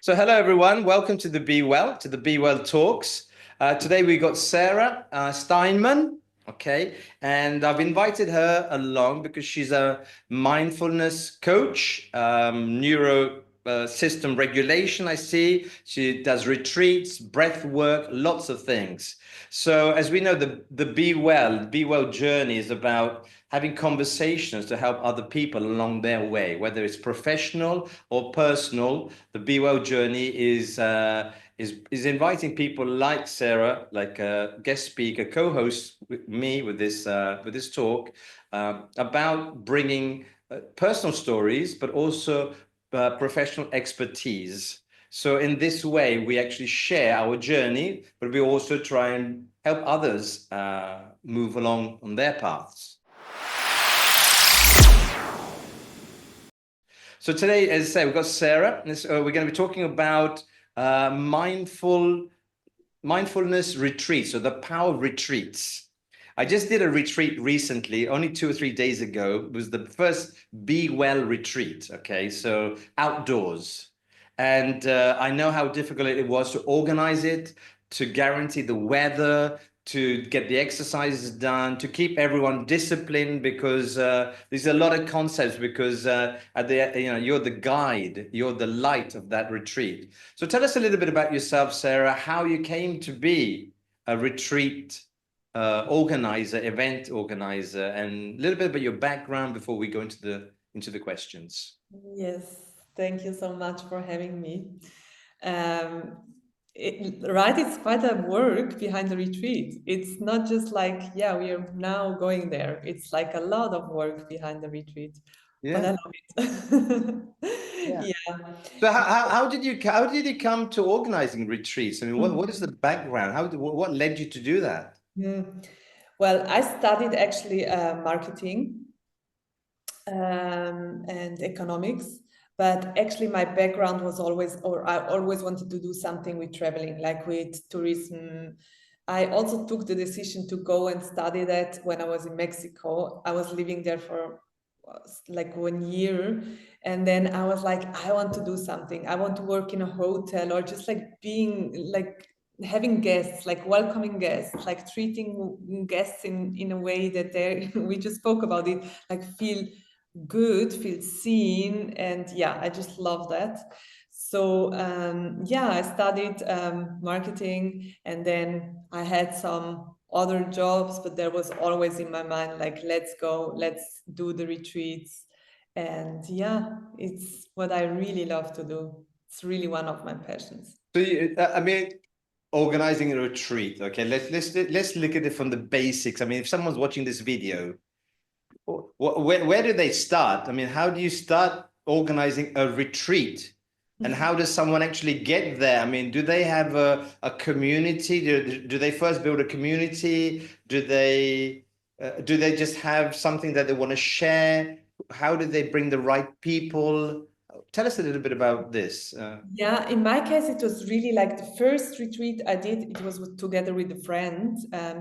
So hello everyone, welcome to the BEwell Talks. Today we got Seraina Steinemann, okay, and I've invited her along because she's a mindfulness coach, neuro system regulation. I see she does retreats, breath work, lots of things. So as we know, the BEwell journey is about having conversations to help other people along their way, whether it's professional or personal. The BEwell journey is inviting people like Sarah, like a guest speaker, co-host with me with this talk about bringing personal stories, but also professional expertise. So in this way, we actually share our journey, but we also try and help others move along on their paths. So today, as I say, we've got Sarah. We're going to be talking about mindfulness retreats, so the power of retreats. I just did a retreat recently, only 2 or 3 days ago. It was the first BEwell retreat, okay, so outdoors. And I know how difficult it was to organize it, to guarantee the weather, to get the exercises done, to keep everyone disciplined, because there's a lot of concepts, because you're the guide, you're the light of that retreat. So tell us a little bit about yourself, Sarah, how you came to be a retreat organizer, event organizer, and a little bit about your background before we go into the questions. Yes, thank you so much for having me. It's quite a work behind the retreat. It's not just like, yeah, we are now going there. It's like a lot of work behind the retreat, but I Yeah. love it. Yeah. Yeah. So how did you come to organizing retreats? I mean, what is the background? What led you to do that? Well, I studied actually marketing and economics, but actually my background was always, or I always wanted to do something with traveling, like with tourism. I also took the decision to go and study that when I was in Mexico. I was living there for like 1 year, and then I was like, I want to do something. I want to work in a hotel, or just like being like having guests, like welcoming guests, like treating guests in a way that they we just spoke about it, like feel good, feel seen, and yeah, I just love that. So yeah, I studied marketing, and then I had some other jobs, but there was always in my mind like, let's go, let's do the retreats. And yeah, it's what I really love to do. It's really one of my passions. So I mean, organizing a retreat. Okay, let's look at it from the basics. I mean, if someone's watching this video, where do they start? I mean, how do you start organizing a retreat? And how does someone actually get there? I mean, do they have a community? Do they first build a community? Do they just have something that they want to share? How do they bring the right people? Tell us a little bit about this. Yeah, in my case, it was really like the first retreat I did. It was together with a friend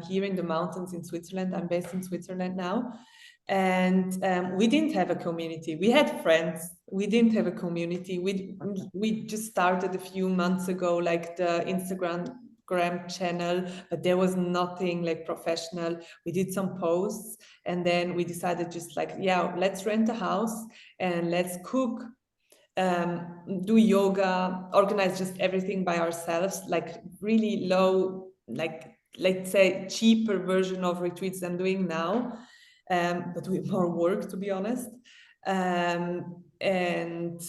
here in the mountains in Switzerland. I'm based in Switzerland now. And we didn't have a community. We had friends. We didn't have a community. We just started a few months ago, like the Instagram channel, but there was nothing like professional. We did some posts, and then we decided just like, yeah, let's rent a house and let's cook, do yoga, organize just everything by ourselves, like really low, like let's say cheaper version of retreats I'm doing now, but with more work, to be honest. And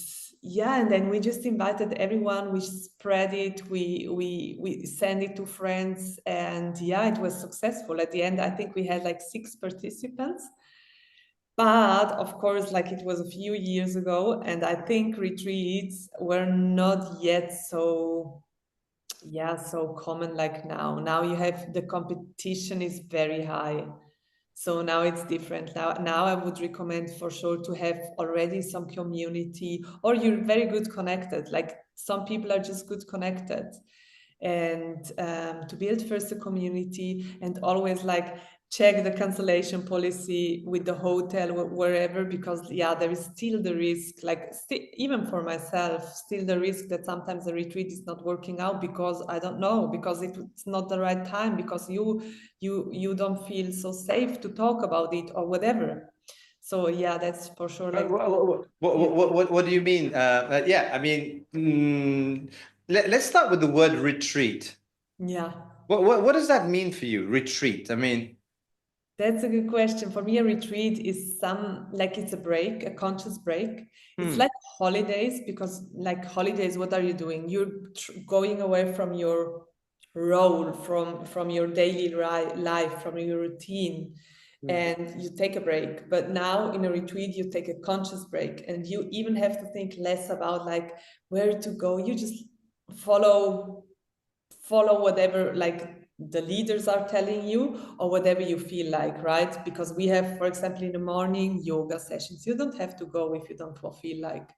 yeah, and then we just invited everyone, we spread it, we send it to friends, and yeah, it was successful. At the end, I think we had like 6 participants. But of course, like it was a few years ago, and I think retreats were not yet so, yeah, so common like now. Now you have the competition is very high. So now it's different. Now I would recommend for sure to have already some community, or you're very good connected. Like some people are just good connected. And to build first a community, and always like check the cancellation policy with the hotel, wherever, because yeah, there is still the risk, like even for myself, still the risk that sometimes the retreat is not working out because I don't know, because it's not the right time, because you don't feel so safe to talk about it or whatever. So yeah, that's for sure. Like, yeah. What do you mean? Yeah, I mean, let's start with the word retreat. Yeah. What does that mean for you, retreat? I mean, That's a good question. For me, a retreat is like it's a break, a conscious break. It's like holidays, because like holidays, what are you doing? You're going away from your role, from your daily life, from your routine, and you take a break. But now in a retreat, you take a conscious break, and you even have to think less about like where to go. You just follow whatever like the leaders are telling you, or whatever you feel like, right? Because we have, for example, in the morning yoga sessions. You don't have to go if you don't feel like.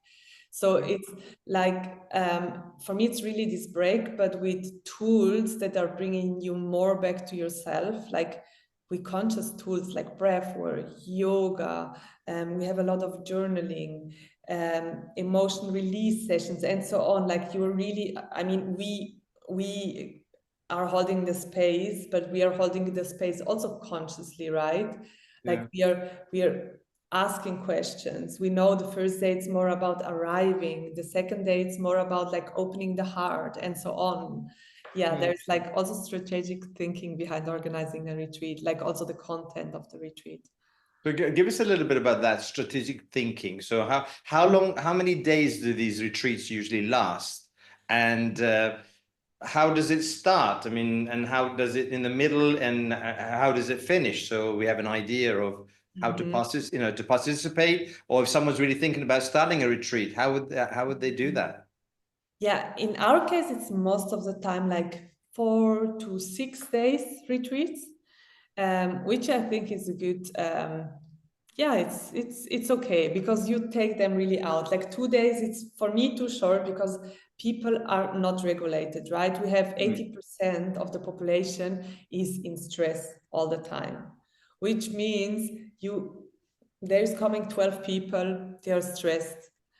So it's like, for me, it's really this break, but with tools that are bringing you more back to yourself, like with conscious tools like breath work, yoga. We have a lot of journaling, emotion release sessions, and so on. Like you're really, I mean, we are holding the space, but we are holding the space also consciously, right? Like we are asking questions. We know the first day it's more about arriving, the second day it's more about like opening the heart, and so on. Yeah, there's like also strategic thinking behind organizing a retreat, like also the content of the retreat. So give us a little bit about that strategic thinking. So how many days do these retreats usually last? And how does it start? I mean, and how does it in the middle, and how does it finish? So we have an idea of how to to participate, or if someone's really thinking about starting a retreat, how would they do that? Yeah, in our case, it's most of the time like 4 to 6 days retreats, which I think is a good. Yeah, it's okay, because you take them really out. Like 2 days, it's for me too short, because people are not regulated, right? We have 80% of the population is in stress all the time, which means there's coming 12 people, they're stressed.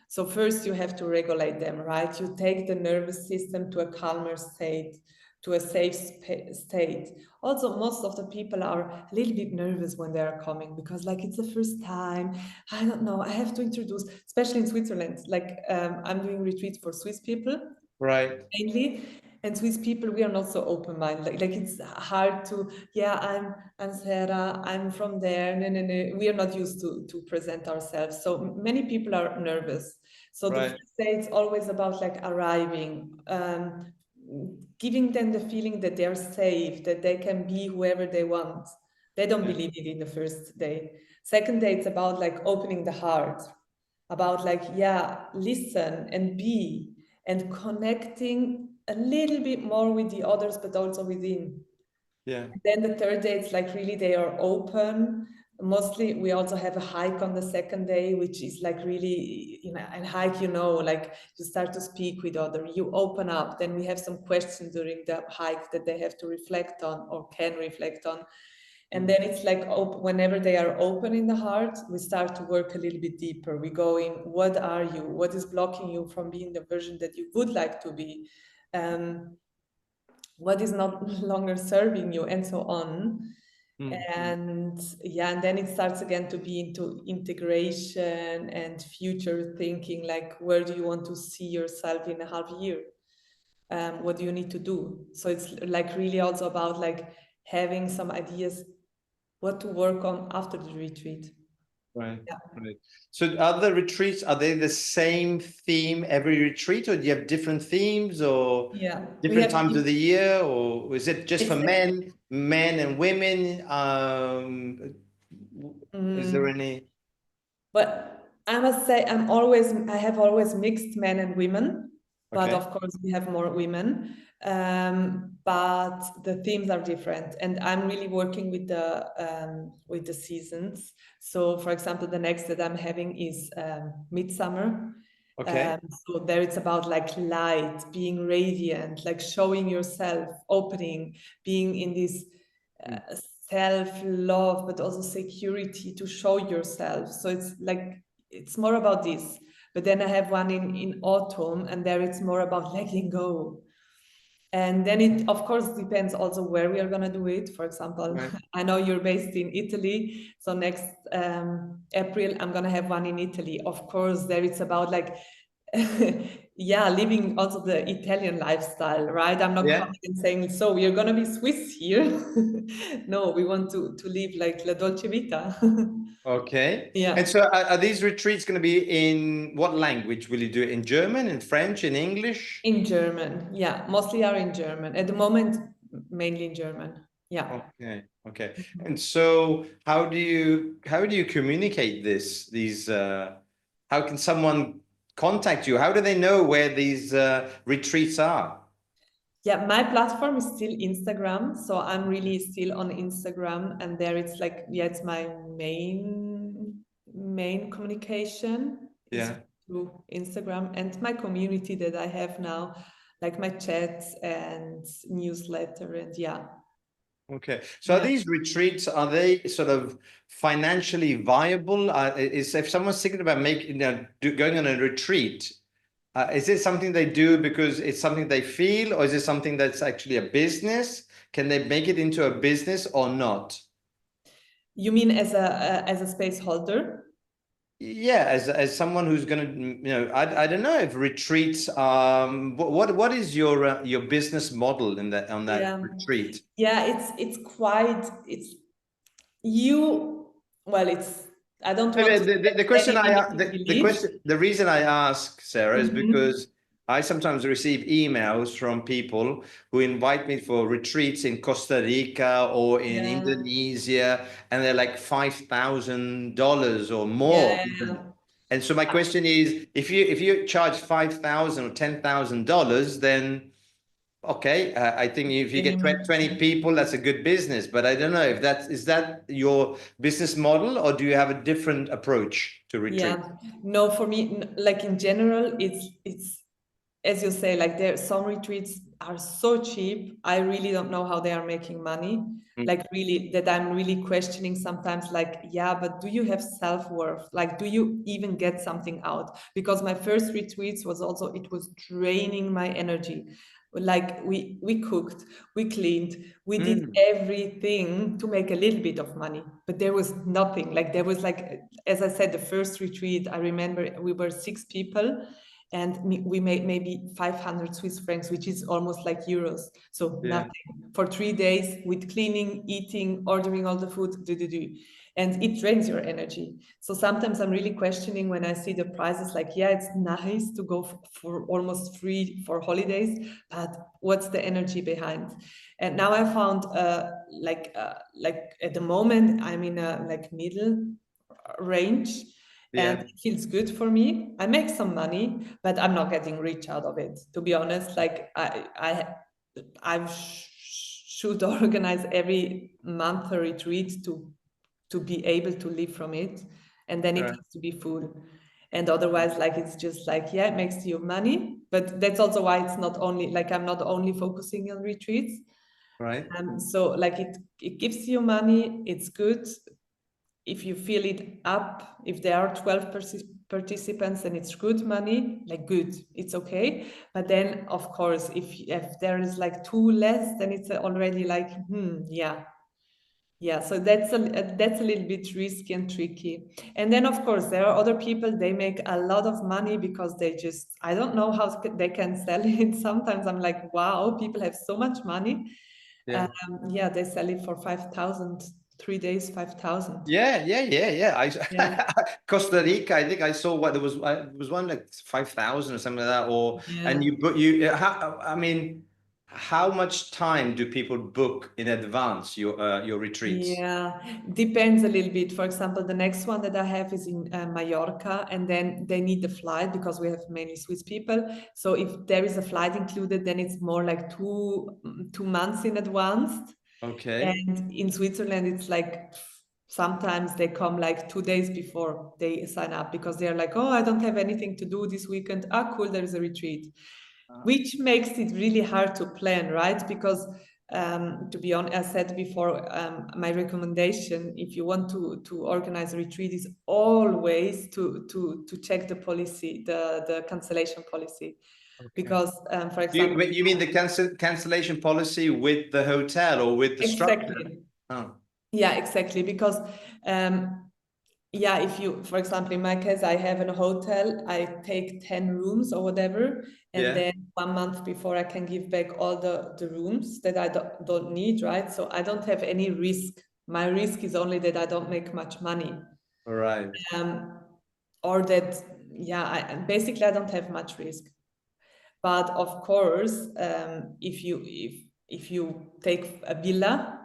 So first you have to regulate them, right? You take the nervous system to a calmer state, to a safe state. Also, most of the people are a little bit nervous when they are coming, because like it's the first time. I don't know, I have to introduce, especially in Switzerland, like I'm doing retreats for Swiss people Right. mainly, and Swiss people, we are not so open-minded. Like it's hard to, yeah, I'm Sarah, I'm from there. No, no, no. We are not used to present ourselves. So many people are nervous. So the Right. first day it's always about like arriving, giving them the feeling that they're safe, that they can be whoever they want. They don't believe it in the first day. Second day, it's about like opening the heart, about like, yeah, listen and be, and connecting a little bit more with the others, but also within. Yeah. Then the third day, it's like really they are open. Mostly, we also have a hike on the second day, which is like really, and hike, like you start to speak with other, you open up. Then we have some questions during the hike that they have to reflect on or can reflect on. And then it's like whenever they are open in the heart, we start to work a little bit deeper. We go in, what are you? What is blocking you from being the version that you would like to be? What is not longer serving you, and so on. And yeah, and then it starts again to be into integration and future thinking, like where do you want to see yourself in a half year? What do you need to do? So it's like really also about like having some ideas what to work on after the retreat. Right. Yeah. Right. So are the retreats, are they the same theme every retreat, or do you have different themes, or Yeah, we different have times of the year, or is it just for it's men and women? Is there any? but I must say I have always mixed men and women, but Okay. of course we have more women. But the themes are different, and I'm really working with the seasons. So, for example, the next that I'm having is midsummer. Okay. So there it's about like light, being radiant, like showing yourself, opening, being in this self-love, but also security to show yourself. So it's like, it's more about this. But then I have one in autumn, and there it's more about letting go. And then it, of course, depends also where we are going to do it. For example, Right. I know you're based in Italy. So next April, I'm going to have one in Italy. Of course, there it's about like, yeah, living also the Italian lifestyle, right? I'm not Yeah. coming and saying, so we are going to be Swiss here. No, we want to live like la dolce vita. Okay. And Yeah. so are these retreats going to be in what language? Will you do it in German, in French, in English? In German. Yeah. Mostly are in German. At the moment, mainly in German. Yeah. Okay. Okay. Mhm. And so how do you communicate these how can someone contact you? How do they know where these retreats are? Yeah, my platform is still Instagram. So I'm really still on Instagram, and there it's like, yeah, it's my main communication is Yeah. through Instagram, and my community that I have now, like my chats and newsletter, and yeah. Okay. So are Yeah. these retreats, are they sort of financially viable? Is if someone's thinking about going on a retreat, is it something they do because it's something they feel, or is it something that's actually a business? Can they make it into a business or not? You mean as a space holder? Yeah, as someone who's going to, I don't know if retreats. What is your business model in that on that Yeah. retreat? Yeah, it's quite it's you well, it's I don't want to The set question any I limiting the beliefs. question the reason I ask, Sarah, is Mhm. because I sometimes receive emails from people who invite me for retreats in Costa Rica or in Yeah, Indonesia, and they're like $5,000 or more. yeah, yeah. And so my question is, if you charge $5,000 or $10,000, then okay, I think if you get Minimum. 20 people, that's a good business. But I don't know if is that your business model, or do you have a different approach to Yeah. retreat? No, for me, like in general, it's as you say, like there some retreats are so cheap. I really don't know how they are making money. Mm. Like really, that I'm really questioning sometimes. Like, yeah, but do you have self-worth? Like, do you even get something out? Because my first retreats was also, it was draining my energy. Like we cooked, we cleaned, we did Mm. everything to make a little bit of money, but there was nothing. Like there was like, as I said, the first retreat, I remember we were 6 people, and we made maybe 500 Swiss francs, which is almost like euros. So Yeah, nothing for 3 days with cleaning, eating, ordering all the food, and it drains your energy. So sometimes I'm really questioning when I see the prices. Like, yeah, it's nice to go for almost free for holidays, but what's the energy behind? And now I found, like at the moment I'm in a like middle range, and yeah, it feels good for me. I make some money, but I'm not getting rich out of it, to be honest. Like should organize every month a retreat to be able to live from it, and then it right, has to be full. And otherwise, like it's just like, yeah, it makes you money, but that's also why it's not only like I'm not only focusing on retreats. right, So like it gives you money, it's good. If you fill it up, if there are 12 participants, then it's good money, like good, it's okay. But then of course, if there is like two less, then it's already like, yeah. Yeah, so that's a little bit risky and tricky. And then of course there are other people, they make a lot of money because they just, I don't know how they can sell it. Sometimes I'm like, wow, people have so much money. yeah. Yeah, they sell it for 5,000, 3 days, 5,000. Yeah, yeah, yeah, yeah. Yeah, Costa Rica, I think I saw what there was. It was one like 5,000 or something like that. Or and yeah. you book you. I mean, how much time do people book in advance your retreats? Yeah, depends a little bit. For example, the next one that I have is in Mallorca, and then they need the flight because we have mainly Swiss people. So if there is a flight included, then it's more like 2 months in advance. Okay. And in Switzerland, it's like sometimes they come like 2 days before they sign up because they're like, oh, I don't have anything to do this weekend. Ah, cool, there is a retreat, Uh, which makes it really hard to plan, right? Because To be honest, I said before, my recommendation, if you want to organize a retreat, is always to check the policy, the cancellation policy, Okay. because for example, You mean the cancellation policy with the hotel or with the structure? exactly, Oh, yeah, exactly, because yeah, if you, for example, in my case, I have a hotel, I take 10 rooms or whatever, and yeah. then 1 month before I can give back all the rooms that I don't need, right? So I don't have any risk. My risk is only that I don't make much money. All right. Um, or that, yeah, basically I don't have much risk. But of course, if you take a villa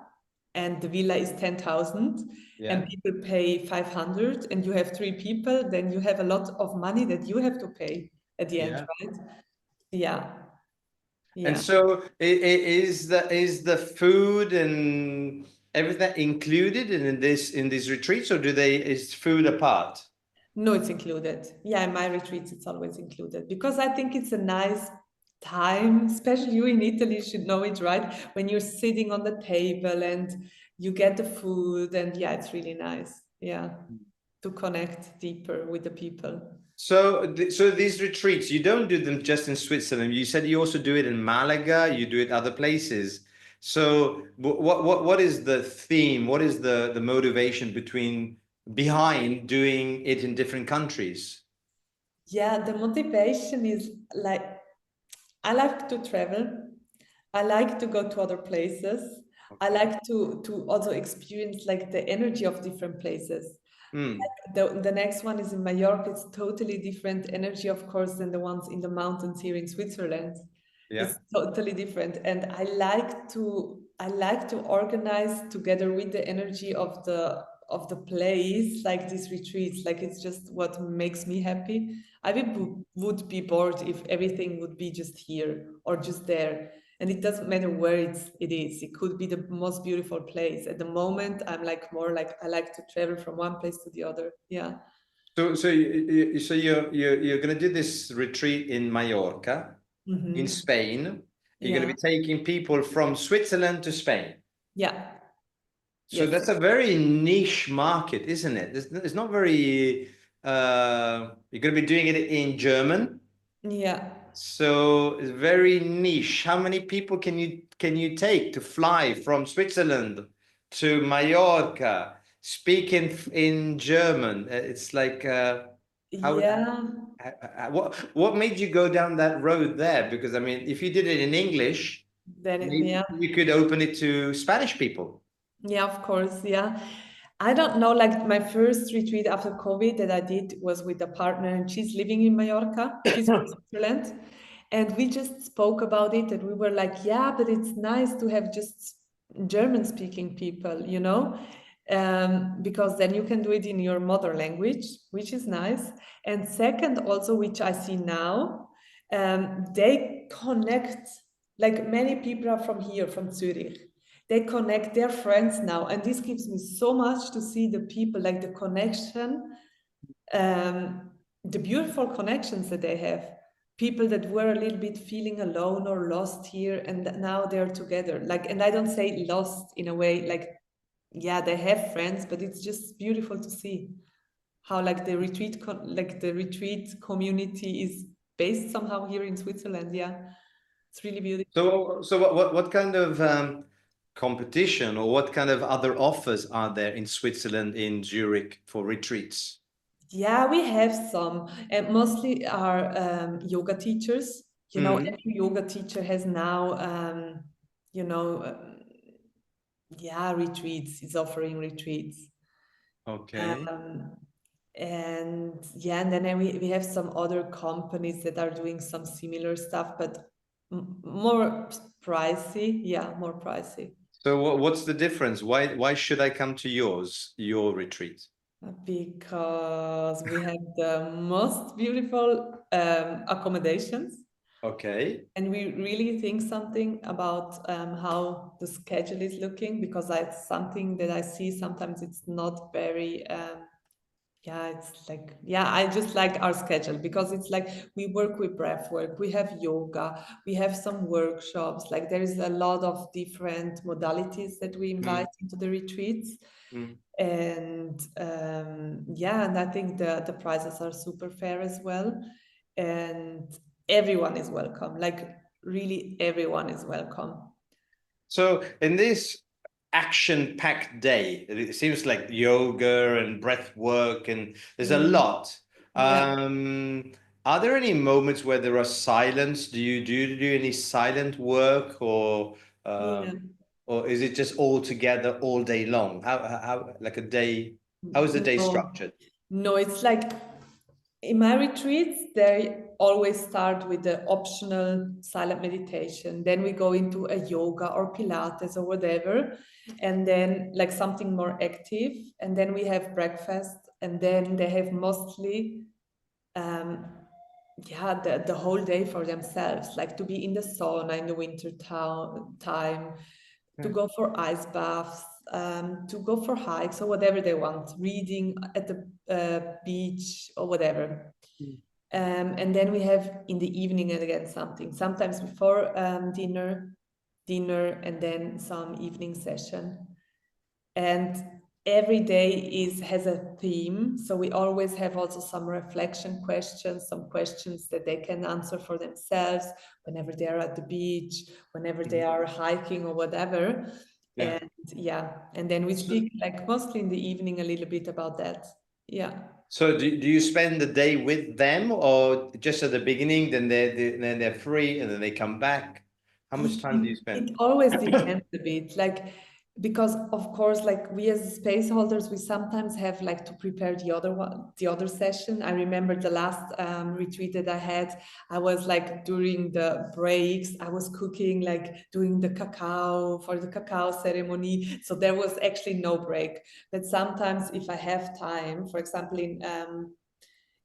and the villa is 10,000 and Yeah. people pay 500 and you have 3 people, then you have a lot of money that you have to pay at the end, Yeah. right? Yeah, And yeah. so is the food and everything included in these retreats, or is food apart? No, it's included. Yeah, in my retreats, it's always included because I think it's a nice time, especially you in Italy should know it, right? When you're sitting on the table and you get the food, and yeah, it's really nice. Yeah, to connect deeper with the people. So these retreats, you don't do them just in Switzerland. You said you also do it in Malaga, you do it other places. So what is the theme? What is the motivation behind doing it in different countries? Yeah, the motivation is like I like to travel. I like to go to other places. I Okay. like to also experience like the energy of different places. Mm, The next one is in Mallorca. It's totally different energy, of course, than the ones in the mountains here in Switzerland. yeah. It's totally different. And I like to organize together with the energy of the place, like these retreats. Like it's just what makes me happy. Would be bored if everything would be just here or just there. And it doesn't matter where it is. It could be the most beautiful place. At the moment, I'm like more like I like to travel from one place to the other. Yeah. So you're going to do this retreat in Mallorca, in Hmm. Spain. You're going to Yeah. be taking people from Switzerland to Spain. Yeah. So Yes. that's a very niche market, isn't it? It's not very, you're going to be doing it in German. Yeah. So it's very niche. How many people can you take to fly from Switzerland to Mallorca, speak in German? It's like how Yeah. what made you go down that road there? Because I mean, if you did it in English, maybe Yeah. you could open it to Spanish people. Yeah, of course. Yeah. I don't know, like my first retreat after COVID that I did was with a partner, and she's living in Mallorca. She's from Switzerland. And we just spoke about it, and we were like, yeah, but it's nice to have just German speaking people, because then you can do it in your mother language, which is nice. And second, also, which I see now, they connect, like many people are from here, from Zurich. They connect their friends now, and this gives me so much to see the people, like the connection, the beautiful connections that they have. People that were a little bit feeling alone or lost here, and now they're together. Like, and I don't say lost in a way like, yeah, they have friends, but it's just beautiful to see how like like the retreat community is based somehow here in Switzerland. Yeah, it's really beautiful. So what kind of competition or what kind of other offers are there in Switzerland, in Zurich for retreats? Yeah, we have some, and mostly are yoga teachers. Mm, Every yoga teacher has now, you know, yeah, retreats, is offering retreats. okay. Um, and yeah, and then we have some other companies that are doing some similar stuff, but more pricey. Yeah, more pricey. So what's the difference? Why should I come to your retreat? Because we have the most beautiful accommodations. Okay. And we really think something about how the schedule is looking, because it's something that I see sometimes it's not very Yeah, it's like, yeah, I just like our schedule because it's like we work with breath work, we have yoga, we have some workshops, like there is a lot of different modalities that we invite Mm, into the retreats. mm. And yeah, and I think the prices are super fair as well. And everyone is welcome, like really everyone is welcome. So in this action-packed day, it seems like yoga and breath work, and there's a Mm, lot. yeah, Um, are there any moments where there are silence? Do you do any silent work, yeah. or is it just all together all day long? How like a day? How is the day No, structured? no, it's like in my retreats, they always start with the optional silent meditation. Then we go into a yoga or Pilates or whatever, and then like something more active. And then we have breakfast, and then they have mostly, um, yeah, the whole day for themselves, like to be in the sauna in the winter time, to Yeah. go for ice baths, to go for hikes or whatever they want, reading at the beach or whatever. And then we have in the evening again something, sometimes before dinner, and then some evening session. And every day is has a theme. So we always have also some reflection questions, some questions that they can answer for themselves whenever they are at the beach, whenever they Mhm. are hiking or whatever. Yeah. And yeah, and then we So, speak like mostly in the evening a little bit about that. Yeah. so do you spend the day with them, or just at the beginning, then they're free, and then they come back? How much time do you It spend? always depends a bit, like because of course, like we as space holders, we sometimes have like to prepare the other one, the other session. I remember the last retreat that I had, I was like during the breaks, I was cooking, like doing the cacao for the cacao ceremony. So there was actually no break. But sometimes if I have time, for example,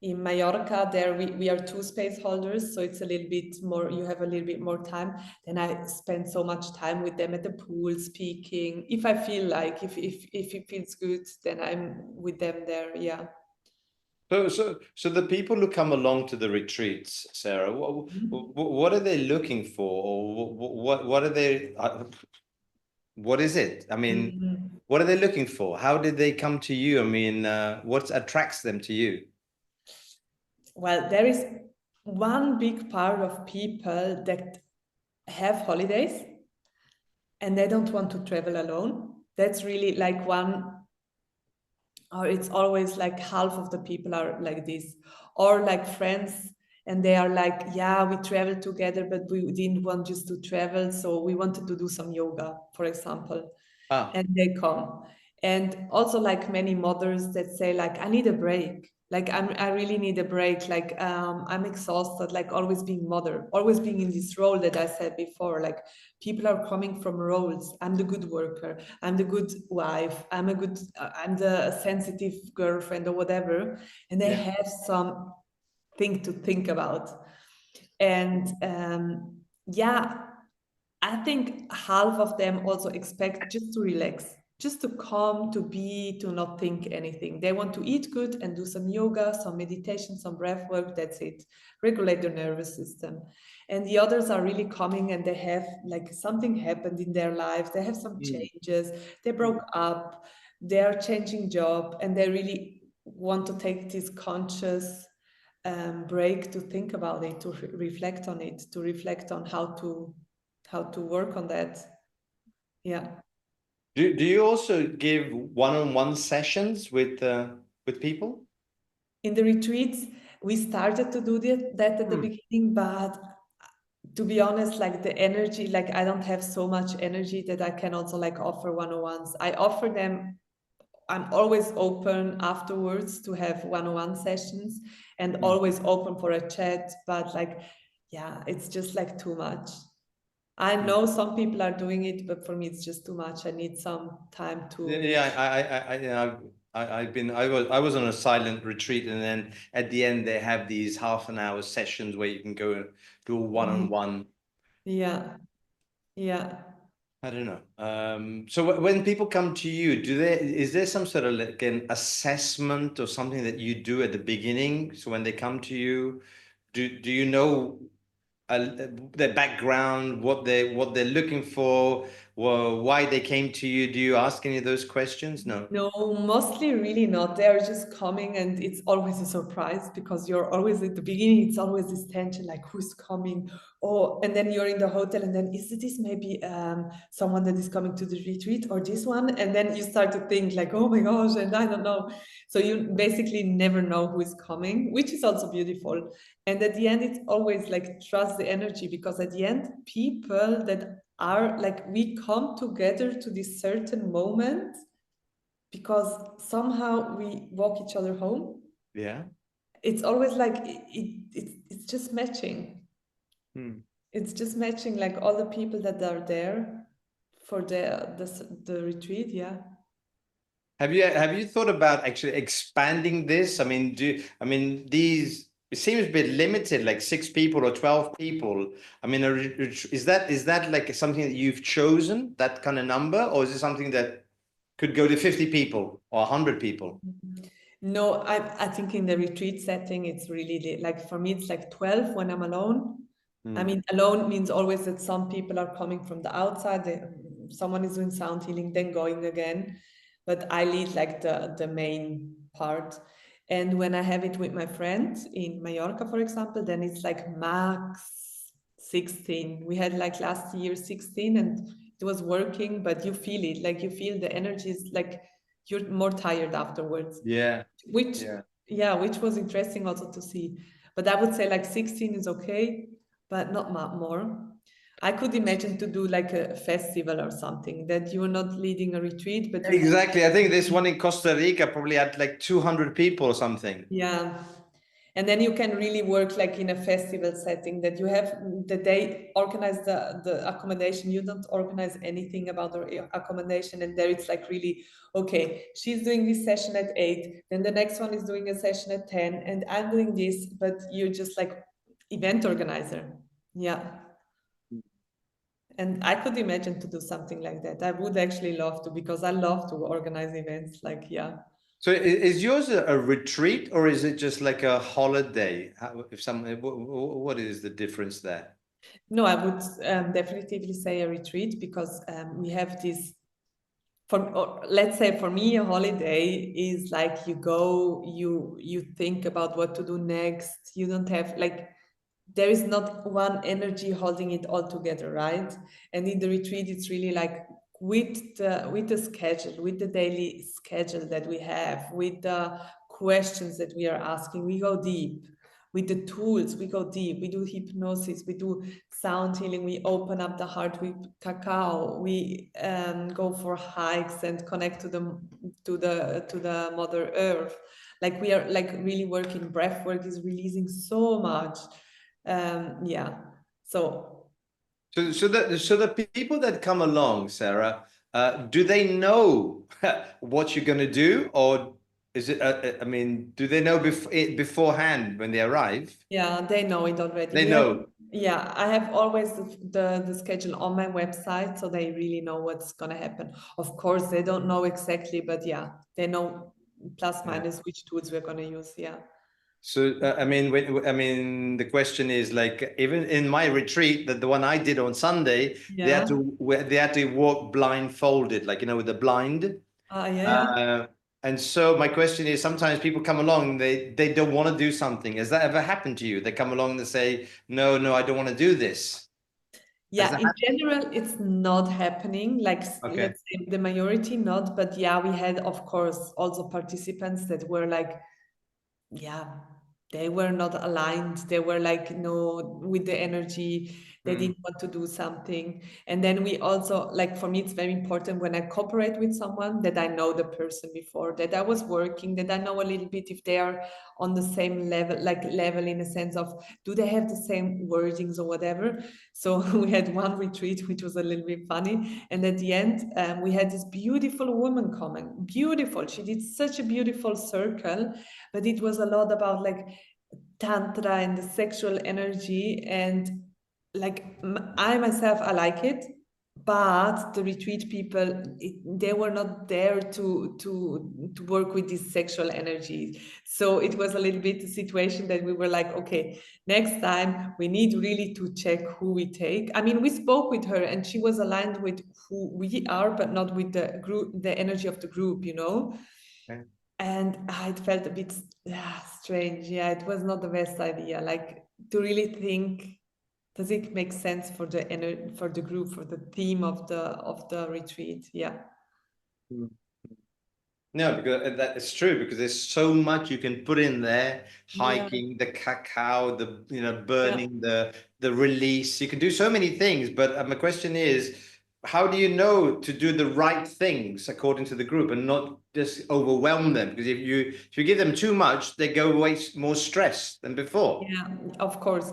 in Mallorca, there we are two space holders, so it's a little bit more, you have a little bit more time. Then I spend so much time with them at the pool speaking. If I feel like, if it feels good, then I'm with them there. Yeah. So the people who come along to the retreats, Sarah, what are they looking for, or what are they? What is it? I mean, Mhm. what are they looking for? How did they come to you? I mean, what attracts them to you? Well, there is one big part of people that have holidays and they don't want to travel alone. That's really like one, or it's always like half of the people are like this, or like friends, and they are like, yeah, we traveled together but we didn't want just to travel, so we wanted to do some yoga, for example. Ah, And they come. And also like many mothers that say like, I need a break, like I really need a break, like I'm exhausted, like always being mother, always being in this role that I said before, like people are coming from roles, I'm the good worker, I'm the good wife, I'm the sensitive girlfriend or whatever, and they yeah. have some thing to think about. And yeah, I think half of them also expect just to relax, just to come, to be, to not think anything. They want to eat good and do some yoga, some meditation, some breath work. That's it. Regulate their nervous system. And the others are really coming and they have like something happened in their lives. They have some Mm. changes. They broke up. They are changing job and they really want to take this conscious break to think about it, to reflect on it, to reflect on how to work on that. Yeah. Do you also give one-on-one sessions with people? In the retreats, we started to do that at the Hmm. beginning, but to be honest, like the energy, like I don't have so much energy that I can also like offer one-on-ones. I offer them, I'm always open afterwards to have one-on-one sessions and Hmm. always open for a chat, but like, yeah, it's just like too much. I know some people are doing it, but for me, it's just too much. I need some time Yeah, to. yeah, I was on a silent retreat, and then at the end they have these half an hour sessions where you can go and do a Mhm. one-on-one. Yeah, yeah. I don't know. So when people come to you, is there some sort of like an assessment or something that you do at the beginning? So when they come to you, do you know their background, what they're looking for, why they came to you? Do you ask any of those questions? No. No, mostly really not. They're just coming, and it's always a surprise because you're always at the beginning, it's always this tension like who's coming? Oh, and then you're in the hotel, and then is this maybe someone that is coming to the retreat or this one? And then you start to think like, oh my gosh, and I don't know. So you basically never know who is coming, which is also beautiful. And at the end, it's always like trust the energy, because at the end, people that are like, we come together to this certain moment because somehow we walk each other home. Yeah. It's always like it's just matching. Hmm. It's just matching, like all the people that are there for the retreat. Yeah. Have you thought about actually expanding this? I mean, these it seems a bit limited, like 6 people or 12 people. I mean, is that like something that you've chosen, that kind of number, or is it something that could go to 50 people or 100 people? No, I think in the retreat setting, it's really like for me, it's like 12 when I'm alone. I Hmm. mean, alone means always that some people are coming from the outside. Someone is doing sound healing, then going again. But I lead like the main part. And when I have it with my friends in Mallorca, for example, then it's like max 16. We had like last year 16 and it was working, but you feel it. Like you feel the energy is like you're more tired afterwards, Yeah. which, Yeah. yeah, which was interesting also to see. But I would say like 16 is okay, but not more. I could imagine to do like a festival or something, that you're not leading a retreat, but you, Exactly. I think this one in Costa Rica probably had like 200 people or something. yeah. And then you can really work like in a festival setting, that you have the day organize the accommodation. You don't organize anything about the accommodation. And there it's like really, okay, she's doing this session at 8, then the next one is doing a session at 10, and I'm doing this, but you're just like event organizer. Yeah. And I could imagine to do something like that. I would actually love to, because I love to organize events. Like, yeah. So is yours a retreat or is it just like a holiday? If some, what is the difference there? No, I would definitively say a retreat, because we have this. Or let's say for me, a holiday is like you go, you think about what to do next. You don't have like, there is not one energy holding it all together, right? And in the retreat, it's really like with the schedule, with the daily schedule that we have, with the questions that we are asking, we go deep. With the tools, we go deep. We do hypnosis, we do sound healing, we open up the heart with cacao, we go for hikes and connect to the Mother Earth. Like we are like really working. Breath work is releasing so much. Yeah. So So the people that come along, Sarah, do they know what you're going to do, or is it? I mean, do they know beforehand when they arrive? yeah, they know it already. They We have, know. yeah, I have always the schedule on my website, so they really know what's gonna happen. Of course, they don't know exactly, but yeah, they know plus Yeah. minus which tools we're gonna use. Yeah. So the question is like even in my retreat, that the one I did on Sunday, Yeah. they had to walk blindfolded, like with the blind. Yeah, yeah. Uh, and so my question is, sometimes people come along, they don't want to do something. Has that ever happened to you? They come along and they say, no, no, I don't want to do this. Has Yeah, that in general, it's not happening. Like, Okay. let's say the majority not, but yeah, we had, of course, also participants that were like, yeah, they were not aligned. They were like, no, with the energy, they Mm, didn't want to do something. And then we also, like, for me, it's very important when I cooperate with someone that I know the person before, that I was working, that I know a little bit if they are on the same level, like level in a sense of, do they have the same wordings or whatever. So we had one retreat which was a little bit funny, and at the end we had this beautiful woman coming, beautiful, she did such a beautiful circle, but it was a lot about like tantra and the sexual energy. And like I myself, I like it, but the retreat people, they were not there to work with this sexual energy. So it was a little bit the situation that we were like, okay, next time we need really to check who we take. I mean, we spoke with her and she was aligned with who we are, but not with the group, the energy of the group, you know. Okay. And it felt a bit strange. Yeah, it was not the best idea. Like to really think, does it make sense for for the group, for the theme of the retreat? Yeah. Mm. No, because that is true, because there's so much you can put in there. Yeah. Hiking, the cacao, the Yeah. burning, the release. You can do so many things, but my question is, how do you know to do the right things according to the group and not just overwhelm them? Because if you give them too much, they go away more stressed than before. Yeah, of course.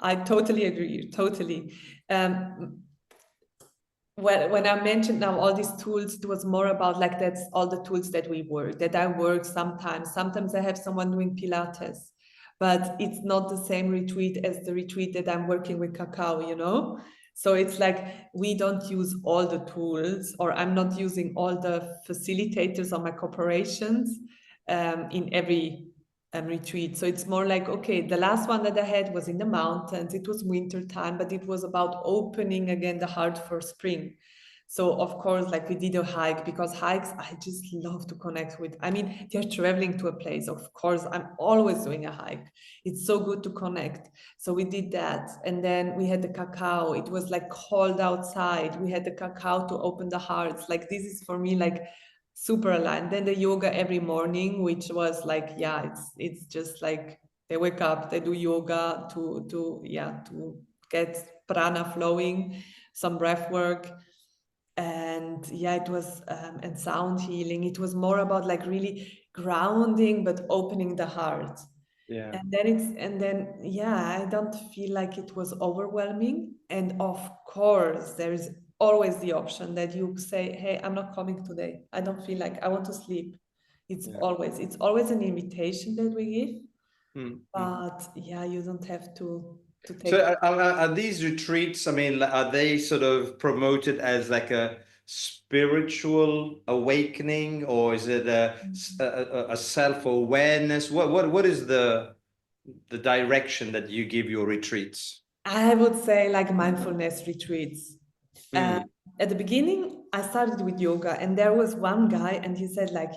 I totally agree. Totally. Um, when I mentioned now all these tools, it was more about like that's all the tools that we work, that I work sometimes. Sometimes I have someone doing Pilates, but it's not the same retreat as the retreat that I'm working with cacao, you know? So it's like we don't use all the tools, or I'm not using all the facilitators or my corporations in every retreat. So it's more like, okay, the last one that I had was in the mountains. It was winter time, but it was about opening again the heart for spring. So of course, like we did a hike, because hikes I just love to connect with. I mean, you're traveling to a place. Of course, I'm always doing a hike. It's so good to connect. So we did that. And then we had the cacao. It was like cold outside. We had the cacao to open the hearts. Like this is for me like super aligned. Then the yoga every morning, which was like, yeah, it's just like they wake up, they do yoga to get prana flowing, some breath work. And yeah, it was and sound healing. It was more about like really grounding but opening the heart. Yeah. And then yeah, I don't feel like it was overwhelming. And of course there is always the option that you say, hey, I'm not coming today, I don't feel like, I want to sleep. Yeah. It's always an invitation that we give, Mm-hmm. but yeah, you don't have to So take. are these retreats, I mean, are they sort of promoted as like a spiritual awakening, or is it a self-awareness? What is the direction that you give your retreats? I would say like mindfulness retreats. uh, Mm, at the beginning I started with yoga, and there was one guy and he said like,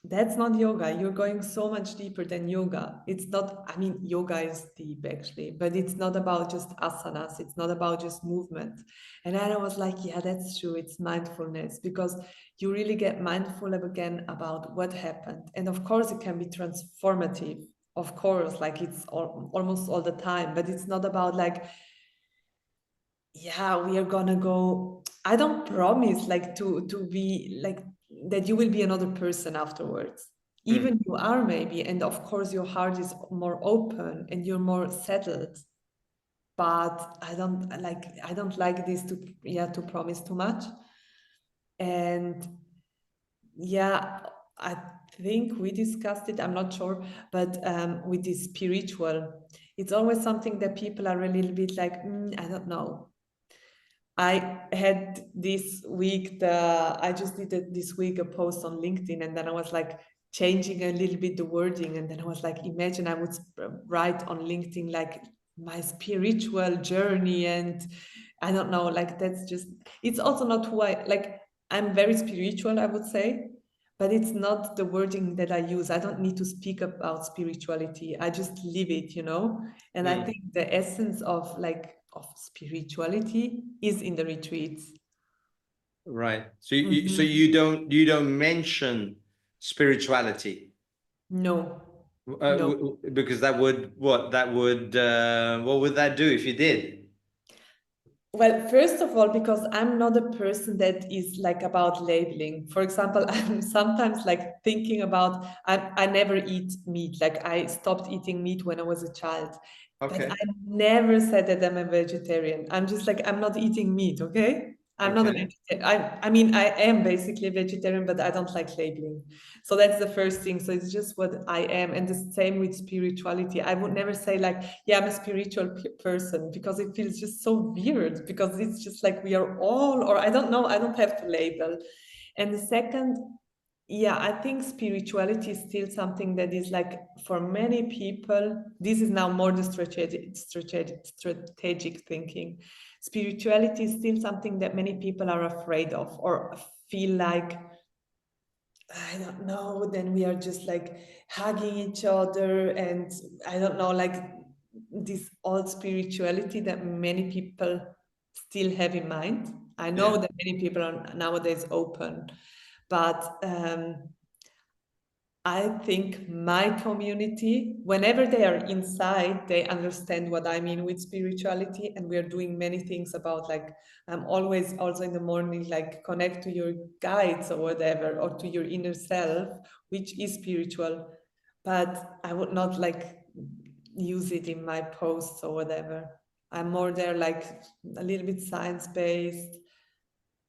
that's not yoga. You're going so much deeper than yoga. It's not, I mean, yoga is deep actually, but it's not about just asanas. It's not about just movement. And then I was like, yeah, that's true. It's mindfulness, because you really get mindful again about what happened. And of course, it can be transformative. Of course, like it's almost all the time, but it's not about like, yeah, we are gonna go. I don't promise like to be like that you will be another person afterwards. mm, Even you are maybe, and of course your heart is more open and you're more settled. But I don't like this to, yeah, to promise too much. And yeah, I think we discussed it, I'm not sure, but with this spiritual, it's always something that people are a little bit like, I don't know. I had this week I just did this week a post on LinkedIn, and then I was like changing a little bit the wording, and then I was like, imagine I would write on LinkedIn like my spiritual journey, and I don't know, like that's just, it's also not who I like. I'm very spiritual, I would say, but it's not the wording that I use. I don't need to speak about spirituality. I just live it, you know? And I mm. think the essence of like of spirituality is in the retreats. Right. So Mhm. you don't mention spirituality, No, no. because that would what would that do if you did? Well, first of all, because I'm not a person that is like about labeling. For example, I'm sometimes like thinking about, I never eat meat. Like I stopped eating meat when I was a child, but I Okay. never said that I'm a vegetarian. I'm just like, I'm not eating meat, okay? I'm not a Okay. vegetarian. I mean, I am basically a vegetarian, but I don't like labeling. So that's the first thing. So it's just what I am. And the same with spirituality. I would never say like, yeah, I'm a spiritual person, because it feels just so weird, because it's just like we are all, or I don't know, I don't have to label. And the second, yeah, I think spirituality is still something that is like, for many people, this is now more the strategic thinking. Spirituality is still something that many people are afraid of, or feel like, I don't know, then we are just like hugging each other, and I don't know, like this old spirituality that many people still have in mind. I know Yeah. that many people are nowadays open, but I think my community, whenever they are inside, they understand what I mean with spirituality. And we are doing many things about, like, I'm always also in the morning, like, connect to your guides or whatever, or to your inner self, which is spiritual. But I would not like use it in my posts or whatever. I'm more there, like a little bit science-based,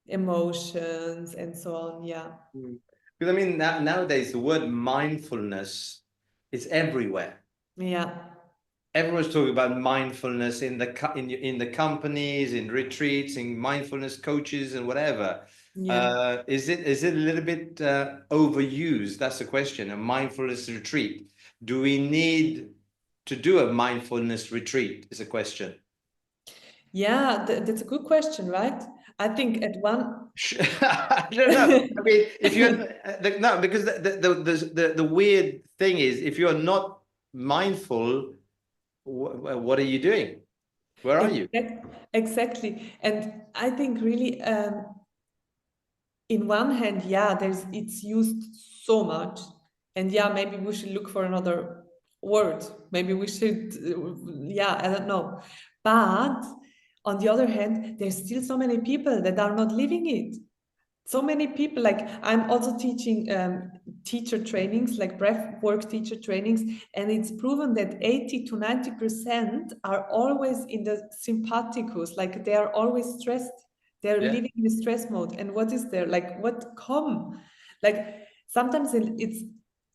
emotions and so on. Yeah. Mm. Because I mean, nowadays the word mindfulness is everywhere. Yeah. Everyone's talking about mindfulness in in the companies, in retreats, in mindfulness coaches, and whatever. Yeah. Is it a little bit overused? That's the question. A mindfulness retreat. Do we need to do a mindfulness retreat? Is a question. Yeah, that's a good question, right? I think at one, I don't know. I mean, if you're no, because the weird thing is, if you're not mindful, what are you doing? Where are you? exactly. And I think really, in one hand, yeah, it's used so much, and yeah, maybe we should look for another word. Maybe we should, yeah, I don't know. But on the other hand, there's still so many people that are not living it. So many people, like, I'm also teaching teacher trainings, like breath work teacher trainings, and it's proven that 80 to 90% are always in the sympathicus, like they are always stressed, they're Yeah, living in the stress mode. And what is there, like, what come, like, sometimes it's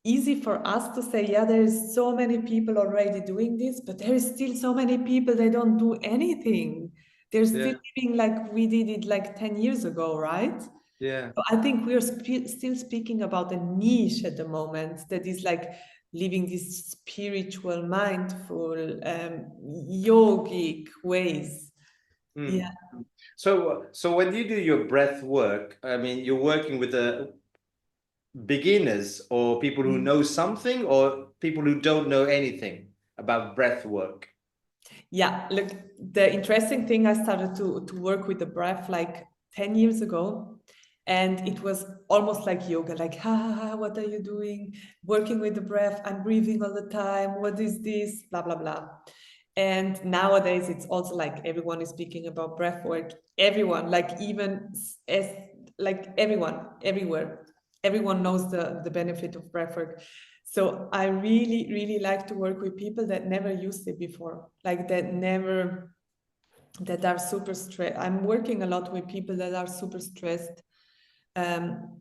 easy for us to say, yeah, there is so many people already doing this, but there is still so many people, they don't do anything, they're still yeah, living like we did it like 10 years ago, right? yeah. So I think we are still speaking about a niche at the moment that is like living this spiritual, mindful, yogic ways. Hmm. Yeah, So when you do your breath work, I mean, you're working with the beginners or people who know something or people who don't know anything about breath work. yeah. Look, the interesting thing, I started to work with the breath like 10 years ago. And it was almost like yoga, like, ha, ha, ha, what are you doing? Working with the breath, I'm breathing all the time. What is this? Blah, blah, blah. And nowadays, it's also like everyone is speaking about breath work. Everyone, like even as like everyone, everywhere, everyone knows the benefit of breath work. So I really, really like to work with people that never used it before, like that never, that are super stressed. I'm working a lot with people that are super stressed, um,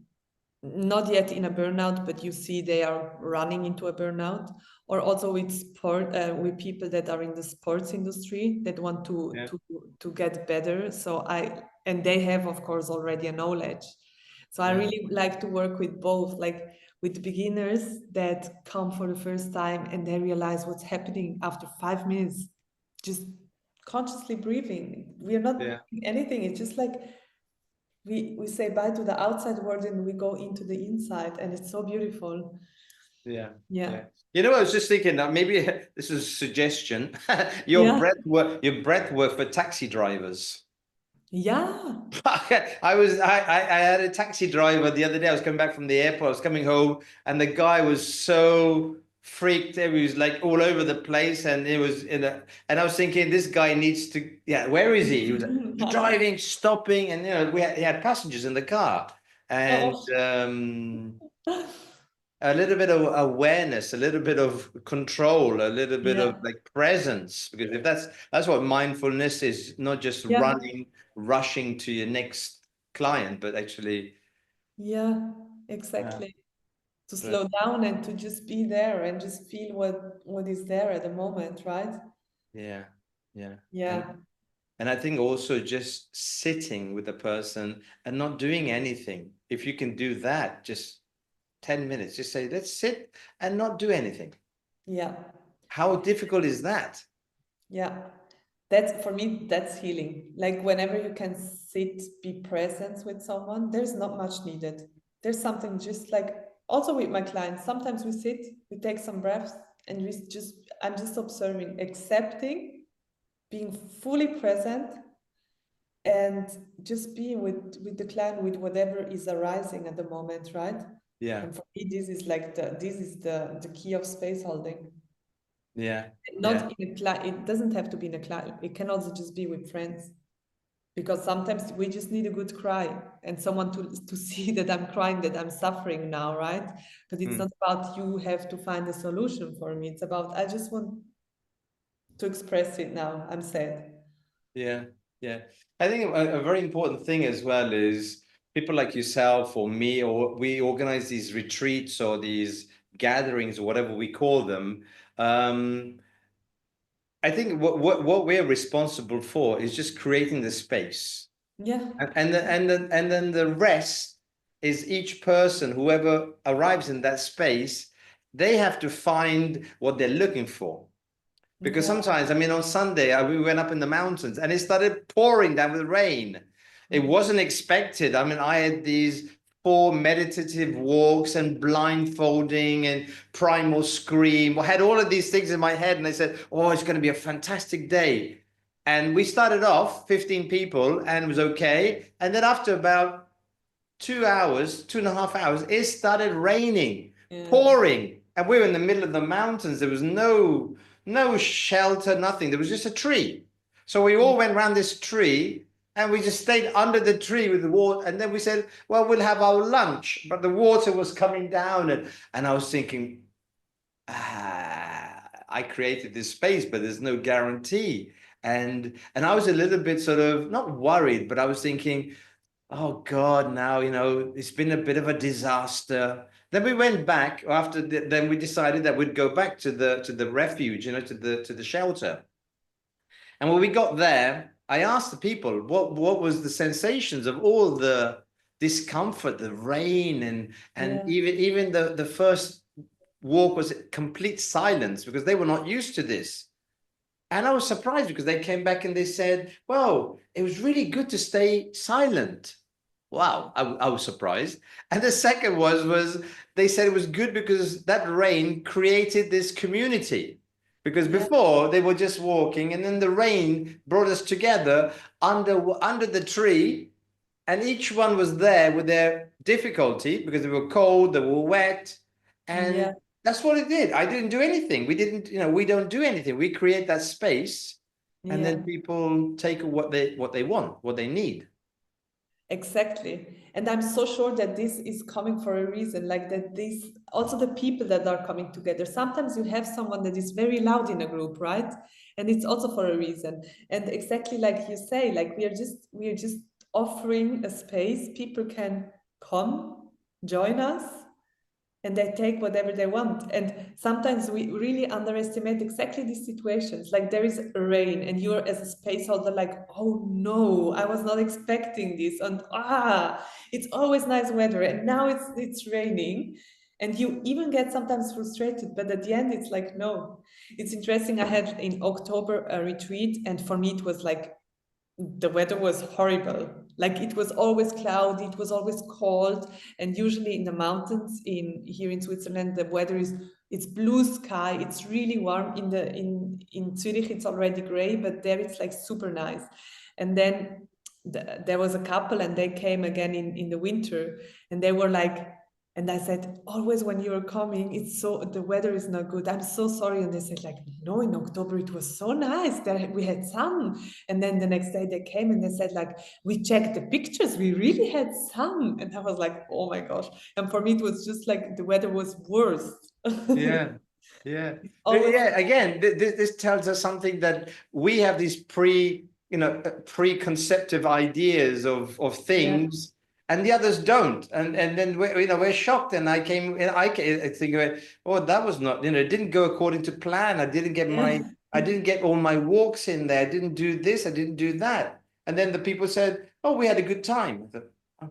not yet in a burnout, but you see they are running into a burnout, or also with sport, with people that are in the sports industry that want Yeah, to get better. So and they have, of course, already a knowledge. So I yeah, really like to work with both, like with beginners that come for the first time and they realize what's happening after 5 minutes, just consciously breathing. We are not yeah, doing anything. It's just like we say bye to the outside world and we go into the inside, and it's so beautiful. yeah, Yeah. yeah. You know, I was just thinking that maybe this is a suggestion. Yeah. Your breath work for taxi drivers. Yeah. I had a taxi driver the other day. I was coming back from the airport. I was coming home, and the guy was so freaked. He was like all over the place, and it was in a. And I was thinking, this guy needs to. Yeah, where is he? He was driving, stopping, and he had passengers in the car, and Oh. a little bit of awareness, a little bit of control, a little bit of Yeah, like presence. Because if that's what mindfulness is, not just yeah, running, rushing to your next client, but actually, yeah, yeah, exactly. To but slow down and to just be there and just feel what is there at the moment, right? yeah, yeah. And Yeah, and I think also just sitting with the person and not doing anything. If you can do that, just 10 minutes, just say, let's sit and not do anything. yeah, How difficult is that? yeah. That's for me, that's healing. Like whenever you can sit, be present with someone, there's not much needed. There's something just like also with my clients. Sometimes we sit, we take some breaths, and we just I'm just observing, accepting, being fully present, and just being with the client with whatever is arising at the moment, right? Yeah, And for me, this is like the key of space holding. yeah, yeah. Not in a client, it doesn't have to be in a client. It can also just be with friends. Because sometimes we just need a good cry and someone to see that I'm crying, that I'm suffering now, right? But it's Mm. not about you have to find a solution for me. It's about I just want to express it now. I'm sad. Yeah, yeah. I think a very important thing as well is people like yourself or me, or we organize these retreats or these gatherings or whatever we call them. Um, I think what we're responsible for is just creating the space. Yeah, And then the rest is each person, whoever arrives in that space, they have to find what they're looking for. Because yeah, sometimes, I mean, on Sunday, we went up in the mountains and it started pouring down with rain. It mm, wasn't expected. I mean, I had these 4 meditative walks and blindfolding and primal scream. I had all of these things in my head, and I said, "Oh, it's going to be a fantastic day." And we started off 15 people, and it was okay. And then after about 2 hours, 2.5 hours, it started raining, yeah, pouring, and we were in the middle of the mountains. There was no shelter, nothing. There was just a tree. So we all went around this tree and we just stayed under the tree with the water. And then we said, well, we'll have our lunch. But the water was coming down. And I was thinking, I created this space, but there's no guarantee. And I was a little bit sort of not worried, but I was thinking, oh God, now, it's been a bit of a disaster. Then we went back then we decided that we'd go back to the refuge, to the shelter. And when we got there, I asked the people what was the sensations of all the discomfort, the rain, and yeah, even the first walk was complete silence because they were not used to this. And I was surprised because they came back and they said, "Well, it was really good to stay silent." Wow, I was surprised. And the second was they said it was good because that rain created this community. Because yeah, before they were just walking, and then the rain brought us together under the tree, and each one was there with their difficulty because they were cold, they were wet, and yeah, that's what it did. I didn't do anything. We didn't, we don't do anything. We create that space, and then yeah. people take what they want, what they need. Exactly. And I'm so sure that this is coming for a reason, like that this also the people that are coming together. Sometimes you have someone that is very loud in a group, right? And it's also for a reason. And exactly like you say, like we are just offering a space. People can come, join us, and they take whatever they want. And sometimes we really underestimate exactly these situations. Like there is rain, and you're as a space holder, like, oh no, I was not expecting this. And it's always nice weather, and now it's raining. And you even get sometimes frustrated, but at the end, it's like, no. It's interesting. I had in October a retreat, and for me, it was like the weather was horrible. Like it was always cloudy, it was always cold, and usually in the mountains in here in Switzerland, the weather is it's blue sky, it's really warm. In Zurich, it's already gray, but there it's like super nice. And then there was a couple, and they came again in the winter, and they were like And I said, always when you're coming, the weather is not good. I'm so sorry. And they said, like, no, in October it was so nice. There we had sun. And then the next day they came and they said, like, we checked the pictures. We really had sun. And I was like, oh my gosh. And for me, it was just like the weather was worse. Yeah. Yeah. Always. Yeah. Again, this tells us something that we have these preconceptive ideas of Yeah. things, and the others don't. And then we're shocked. And I think, oh, that was not, it didn't go according to plan. Yeah. I didn't get all my walks in there. I didn't do this. I didn't do that. And then the people said, oh, we had a good time. I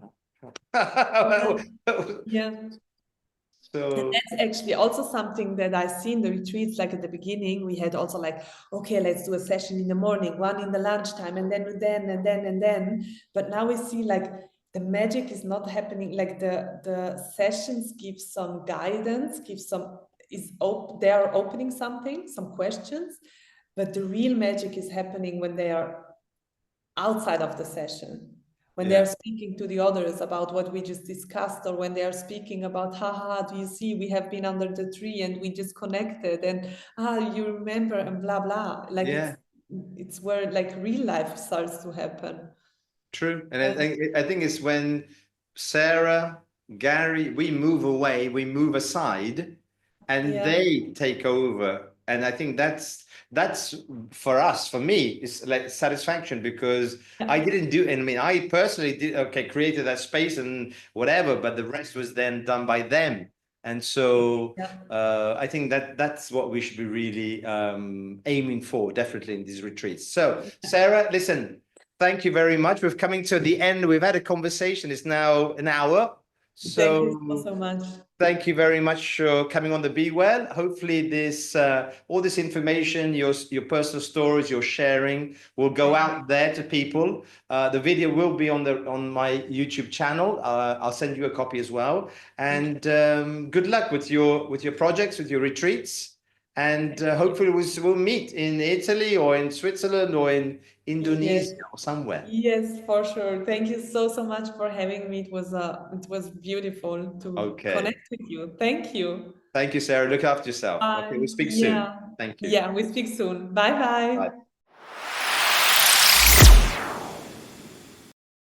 Yeah. thought, Yeah. And so that's actually also something that I see in the retreats. Like at the beginning, we had also like, okay, let's do a session in the morning, one in the lunchtime, and then. But now we see like the magic is not happening. Like the sessions give some guidance, they are opening something, some questions, but the real magic is happening when they are outside of the session, when they yeah. are speaking to the others about what we just discussed, or when they are speaking about, haha, do you see, we have been under the tree and we just connected, and you remember, and blah blah. Like Yeah. it's where like real life starts to happen. True. And And I think it's when Sarah, Gary, we move away, we move aside, and yeah, they take over. And I think that's for us, for me, it's like satisfaction, because I yeah, didn't do, and I mean, I personally did, okay, created that space and whatever, but the rest was then done by them. And so yeah. I think that's what we should be really aiming for, definitely in these retreats. So, Sarah, listen. Thank you very much. We're coming to the end. We've had a conversation. It's now an hour. Thank you so So so much. thank you very much for coming on the Be Well. Hopefully this all this information, your personal stories, your sharing will go out there to people. The video will be on my YouTube channel. I'll send you a copy as well. And good luck with your projects, with your retreats. And hopefully we'll meet in Italy or in Switzerland or in Yes, Indonesia or somewhere. yes, for sure. Thank you so so much for having me. It was beautiful to Okay. connect with you. Thank you. Thank you, Sarah. Look after yourself. Okay, Bye. we'll speak soon. Yeah. Thank you. Yeah, we speak soon. Bye bye. Bye.